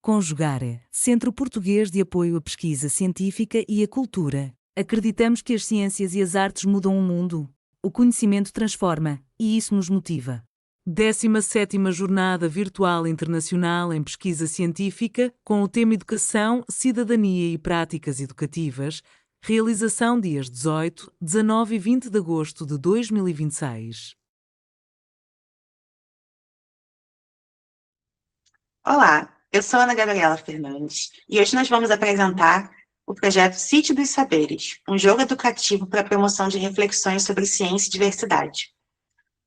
Conjugare, Centro Português de Apoio à Pesquisa Científica e à Cultura. Acreditamos que as ciências e as artes mudam o mundo. O conhecimento transforma, e isso nos motiva. 17ª Jornada Virtual Internacional em Pesquisa Científica, com o tema Educação, Cidadania e Práticas Educativas, realização dias 18, 19 e 20 de agosto de 2026. Olá, eu sou Ana Gabriela Fernandes e hoje nós vamos apresentar o projeto Sítio dos Saberes, um jogo educativo para a promoção de reflexões sobre ciência e diversidade.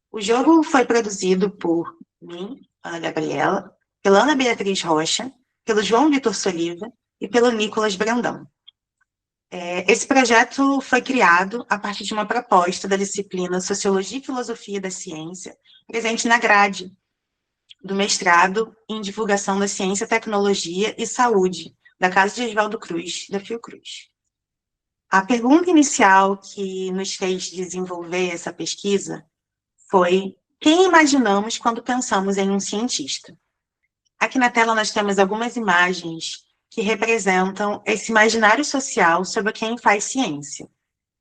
O jogo foi produzido por mim, Ana Gabriela, pela Ana Beatriz Rocha, pelo João Vitor Soliva e pelo Nicolas Brandão. Esse projeto foi criado a partir de uma proposta da disciplina Sociologia e Filosofia da Ciência, presente na grade do mestrado em Divulgação da Ciência, Tecnologia e Saúde, da Casa de Oswaldo Cruz, da Fiocruz. A pergunta inicial que nos fez desenvolver essa pesquisa foi: quem imaginamos quando pensamos em um cientista? Aqui na tela nós temos algumas imagens que representam esse imaginário social sobre quem faz ciência.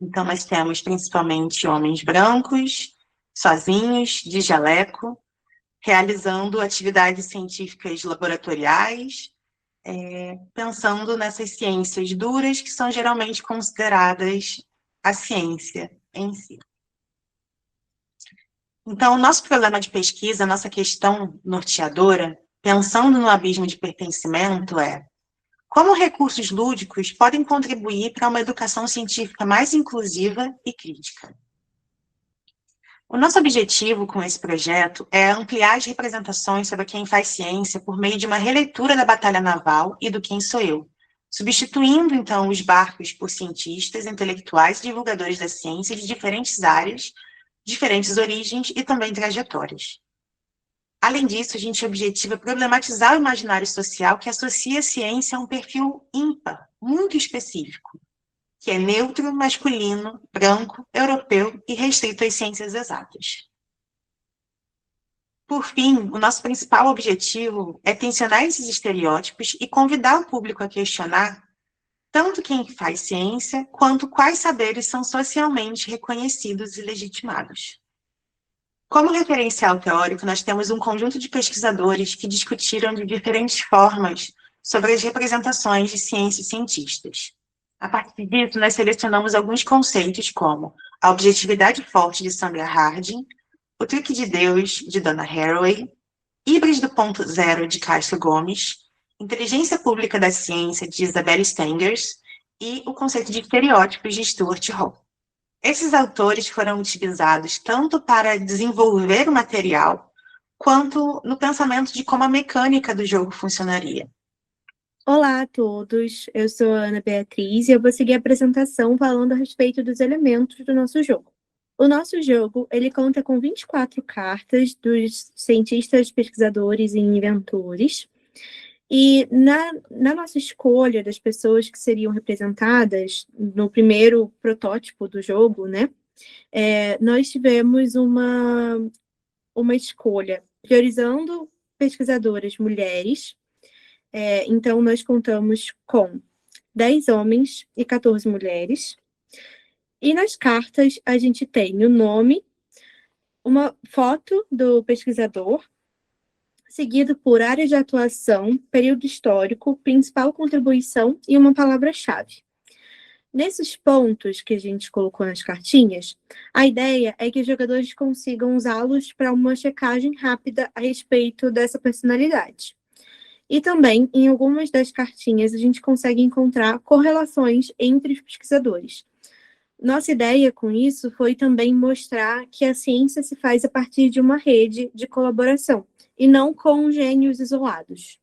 Então nós temos principalmente homens brancos, sozinhos, de jaleco, realizando atividades científicas laboratoriais, pensando nessas ciências duras que são geralmente consideradas a ciência em si. Então, o nosso programa de pesquisa, a nossa questão norteadora, pensando no abismo de pertencimento, é: como recursos lúdicos podem contribuir para uma educação científica mais inclusiva e crítica? O nosso objetivo com esse projeto é ampliar as representações sobre quem faz ciência por meio de uma releitura da Batalha Naval e do Quem Sou Eu, substituindo, então, os barcos por cientistas, intelectuais e divulgadores da ciência de diferentes áreas, diferentes origens e também trajetórias. Além disso, a gente objetiva problematizar o imaginário social que associa a ciência a um perfil ímpar, muito específico, que é neutro, masculino, branco, europeu e restrito às ciências exatas. Por fim, o nosso principal objetivo é tensionar esses estereótipos e convidar o público a questionar tanto quem faz ciência, quanto quais saberes são socialmente reconhecidos e legitimados. Como referencial teórico, nós temos um conjunto de pesquisadores que discutiram de diferentes formas sobre as representações de ciência e cientistas. A partir disso, nós selecionamos alguns conceitos como a objetividade forte de Sandra Harding, o truque de Deus, de Donna Haraway, híbridos do ponto zero, de Castro Gomes, inteligência pública da ciência, de Isabelle Stengers, e o conceito de estereótipos, de Stuart Hall. Esses autores foram utilizados tanto para desenvolver o material, quanto no pensamento de como a mecânica do jogo funcionaria. Olá a todos, eu sou a Ana Beatriz e eu vou seguir a apresentação falando a respeito dos elementos do nosso jogo. O nosso jogo, ele conta com 24 cartas dos cientistas, pesquisadores e inventores. E na nossa escolha das pessoas que seriam representadas no primeiro protótipo do jogo, né, nós tivemos uma escolha priorizando pesquisadoras mulheres. Então, nós contamos com 10 homens e 14 mulheres. E nas cartas, a gente tem o nome, uma foto do pesquisador, seguido por área de atuação, período histórico, principal contribuição e uma palavra-chave. Nesses pontos que a gente colocou nas cartinhas, a ideia é que os jogadores consigam usá-los para uma checagem rápida a respeito dessa personalidade. E também, em algumas das cartinhas, a gente consegue encontrar correlações entre os pesquisadores. Nossa ideia com isso foi também mostrar que a ciência se faz a partir de uma rede de colaboração, e não com gênios isolados.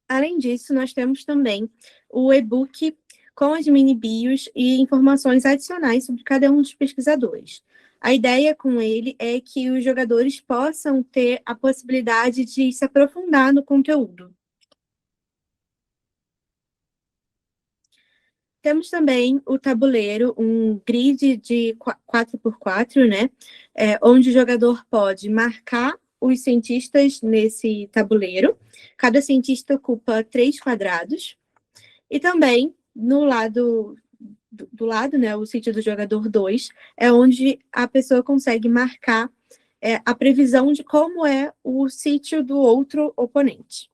Além disso, nós temos também o e-book com as mini-bios e informações adicionais sobre cada um dos pesquisadores. A ideia com ele é que os jogadores possam ter a possibilidade de se aprofundar no conteúdo. Temos também o tabuleiro, um grid de 4x4, né? Onde o jogador pode marcar os cientistas nesse tabuleiro. Cada cientista ocupa 3 quadrados. E também, no lado do lado, né, o sítio do jogador 2, é onde a pessoa consegue marcar a previsão de como é o sítio do outro oponente.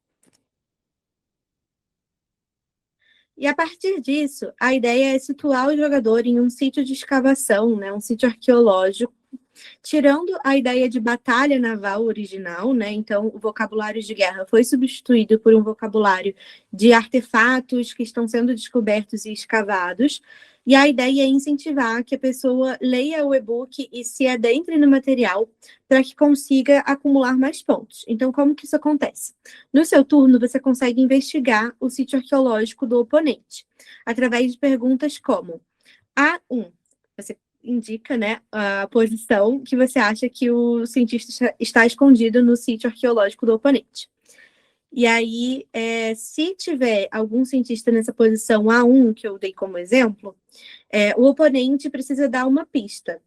E a partir disso, a ideia é situar o jogador em um sítio de escavação, né, um sítio arqueológico, tirando a ideia de batalha naval original, né? Então, o vocabulário de guerra foi substituído por um vocabulário de artefatos que estão sendo descobertos e escavados. E a ideia é incentivar que a pessoa leia o e-book e se adentre no material para que consiga acumular mais pontos. Então, como que isso acontece? No seu turno, você consegue investigar o sítio arqueológico do oponente, através de perguntas como A1. Você indica, né, a posição que você acha que o cientista está escondido no sítio arqueológico do oponente. E aí, se tiver algum cientista nessa posição A1, que eu dei como exemplo, o oponente precisa dar uma pista.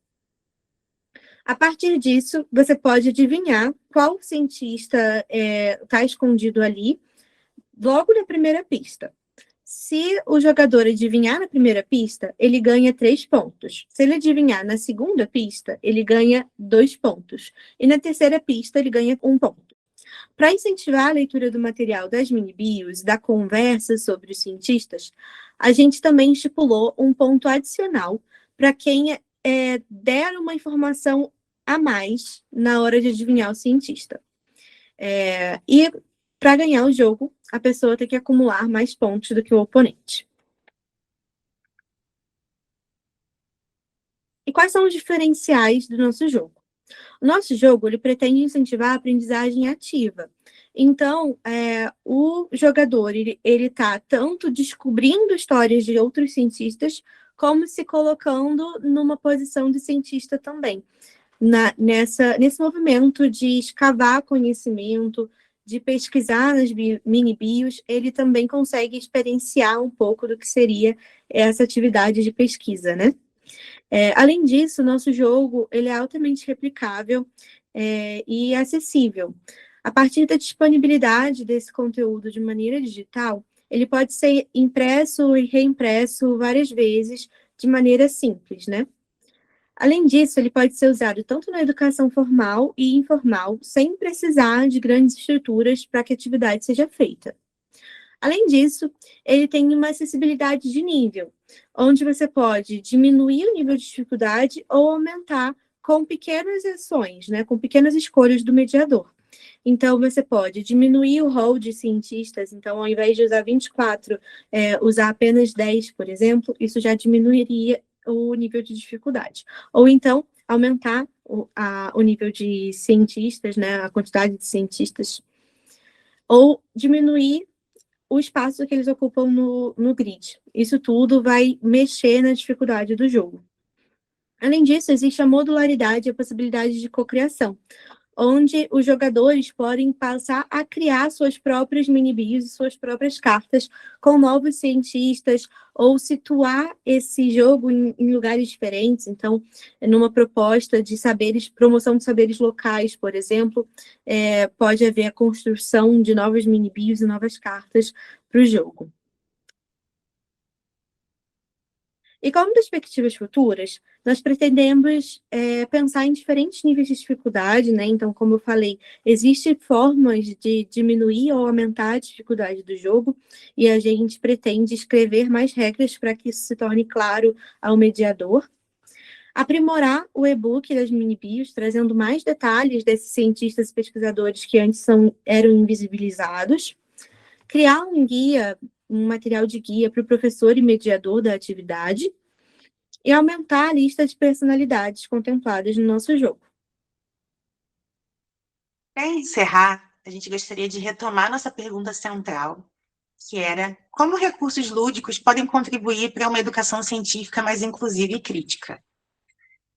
A partir disso, você pode adivinhar qual cientista está escondido ali, logo na primeira pista. Se o jogador adivinhar na primeira pista, ele ganha 3 pontos. Se ele adivinhar na segunda pista, ele ganha 2 pontos. E na terceira pista, ele ganha 1 ponto. Para incentivar a leitura do material das mini-bios, da conversa sobre os cientistas, a gente também estipulou um ponto adicional para quem der uma informação a mais na hora de adivinhar o cientista. E para ganhar o jogo, a pessoa tem que acumular mais pontos do que o oponente. E quais são os diferenciais do nosso jogo? O nosso jogo ele pretende incentivar a aprendizagem ativa. Então, o jogador ele está tanto descobrindo histórias de outros cientistas, como se colocando numa posição de cientista também. Nesse movimento de escavar conhecimento, de pesquisar nas mini-bios, ele também consegue experienciar um pouco do que seria essa atividade de pesquisa, né? Além disso, o nosso jogo ele é altamente replicável e acessível. A partir da disponibilidade desse conteúdo de maneira digital, ele pode ser impresso e reimpresso várias vezes de maneira simples, né? Além disso, ele pode ser usado tanto na educação formal e informal, sem precisar de grandes estruturas para que a atividade seja feita. Além disso, ele tem uma acessibilidade de nível, onde você pode diminuir o nível de dificuldade ou aumentar com pequenas ações, né, com pequenas escolhas do mediador. Então, você pode diminuir o rol de cientistas, então, ao invés de usar 24, usar apenas 10, por exemplo, isso já diminuiria o nível de dificuldade. Ou então, aumentar o nível de cientistas, né, a quantidade de cientistas, ou diminuir o espaço que eles ocupam no grid. Isso tudo vai mexer na dificuldade do jogo. Além disso, existe a modularidade e a possibilidade de cocriação, onde os jogadores podem passar a criar suas próprias mini-bios e suas próprias cartas com novos cientistas, ou situar esse jogo em lugares diferentes. Então, numa proposta de saberes, promoção de saberes locais, por exemplo, pode haver a construção de novos mini-bios e novas cartas para o jogo. E como perspectivas futuras, nós pretendemos pensar em diferentes níveis de dificuldade, né? Então, como eu falei, existem formas de diminuir ou aumentar a dificuldade do jogo, e a gente pretende escrever mais regras para que isso se torne claro ao mediador. Aprimorar o e-book das mini-bios, trazendo mais detalhes desses cientistas e pesquisadores que antes eram invisibilizados. Criar um material de guia para o professor e mediador da atividade, e aumentar a lista de personalidades contempladas no nosso jogo. Para encerrar, a gente gostaria de retomar nossa pergunta central, que era como recursos lúdicos podem contribuir para uma educação científica mais inclusiva e crítica.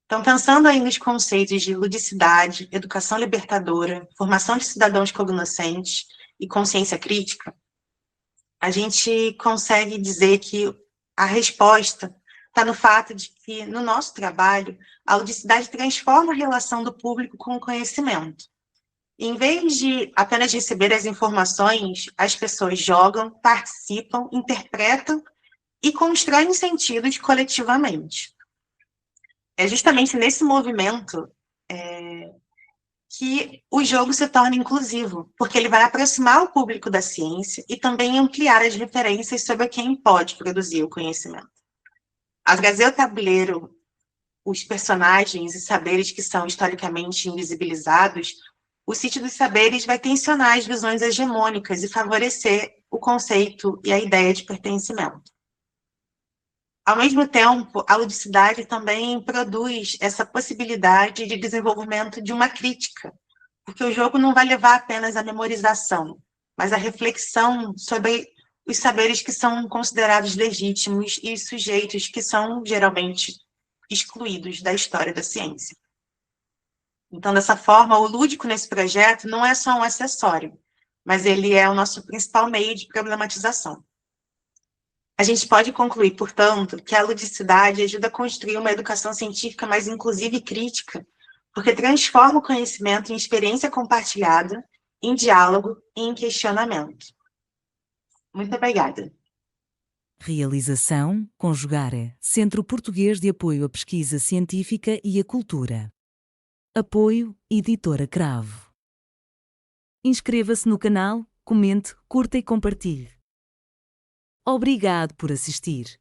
Então, pensando aí nos conceitos de ludicidade, educação libertadora, formação de cidadãos cognoscentes e consciência crítica, a gente consegue dizer que a resposta está no fato de que, no nosso trabalho, a ludicidade transforma a relação do público com o conhecimento. E, em vez de apenas receber as informações, as pessoas jogam, participam, interpretam e constroem sentidos coletivamente. É justamente nesse movimento que o jogo se torna inclusivo, porque ele vai aproximar o público da ciência e também ampliar as referências sobre quem pode produzir o conhecimento. Ao trazer o tabuleiro, os personagens e saberes que são historicamente invisibilizados, o Sítio dos Saberes vai tensionar as visões hegemônicas e favorecer o conceito e a ideia de pertencimento. Ao mesmo tempo, a ludicidade também produz essa possibilidade de desenvolvimento de uma crítica, porque o jogo não vai levar apenas à memorização, mas à reflexão sobre os saberes que são considerados legítimos e sujeitos que são geralmente excluídos da história da ciência. Então, dessa forma, o lúdico nesse projeto não é só um acessório, mas ele é o nosso principal meio de problematização. A gente pode concluir, portanto, que a ludicidade ajuda a construir uma educação científica mais inclusiva e crítica, porque transforma o conhecimento em experiência compartilhada, em diálogo e em questionamento. Muito obrigada. Realização Conjugare, Centro Português de Apoio à Pesquisa Científica e à Cultura. Apoio Editora Cravo. Inscreva-se no canal, comente, curta e compartilhe. Obrigado por assistir.